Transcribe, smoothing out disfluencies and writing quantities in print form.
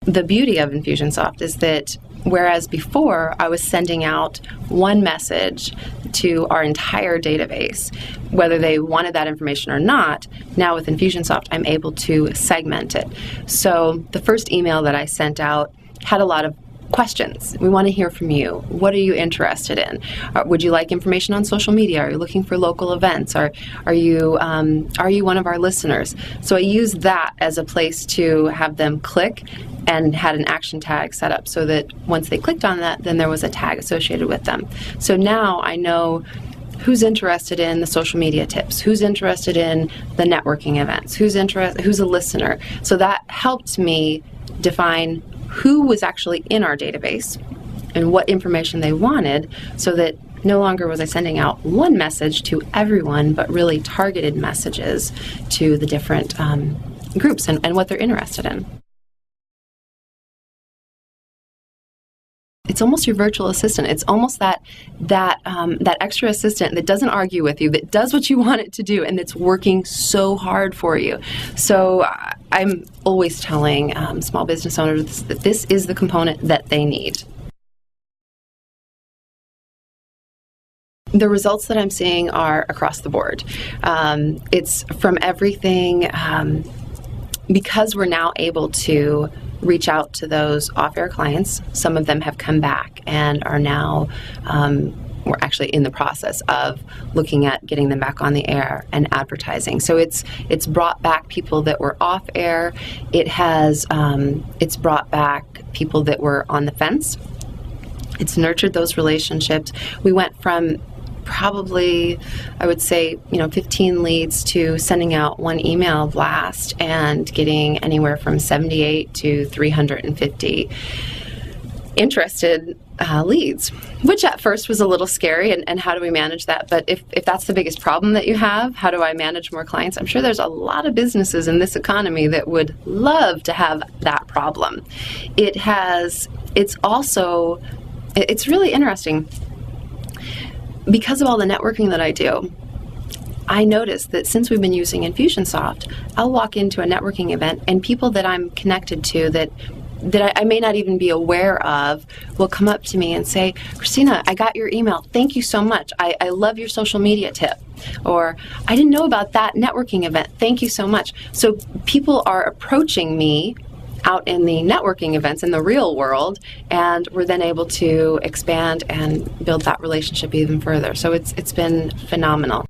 the beauty of Infusionsoft is that whereas before I was sending out one message to our entire database, whether they wanted that information or not, now with Infusionsoft I'm able to segment it. So the first email that I sent out had a lot of questions. We want to hear from you. What are you interested in? Would you like information on social media? Are you looking for local events? Are you one of our listeners? So I used that as a place to have them click, and had an action tag set up so that once they clicked on that, then there was a tag associated with them. So now I know who's interested in the social media tips, who's interested in the networking events, who's a listener. So that helped me define who was actually in our database and what information they wanted, so that no longer was I sending out one message to everyone, but really targeted messages to the different groups and what they're interested in. It's almost your virtual assistant. It's almost that extra assistant that doesn't argue with you, that does what you want it to do, and that's working so hard for you. So I'm always telling small business owners that this is the component that they need. The results that I'm seeing are across the board. It's from everything, because we're now able to reach out to those off-air clients. Some of them have come back and are now, we're actually in the process of looking at getting them back on the air and advertising. So it's brought back people that were off-air. It's brought back people that were on the fence. It's nurtured those relationships. We went from probably, I would say, 15 leads to sending out one email blast and getting anywhere from 78 to 350 interested leads, which at first was a little scary, and how do we manage that? But if that's the biggest problem that you have, how do I manage more clients? I'm sure there's a lot of businesses in this economy that would love to have that problem. It's really interesting. Because of all the networking that I do, I noticed that since we've been using Infusionsoft, I'll walk into a networking event and people that I'm connected to that I may not even be aware of will come up to me and say, "Christina, I got your email. Thank you so much. I love your social media tip." Or, "I didn't know about that networking event. Thank you so much." So people are approaching me out in the networking events in the real world, and we're then able to expand and build that relationship even further. So it's been phenomenal.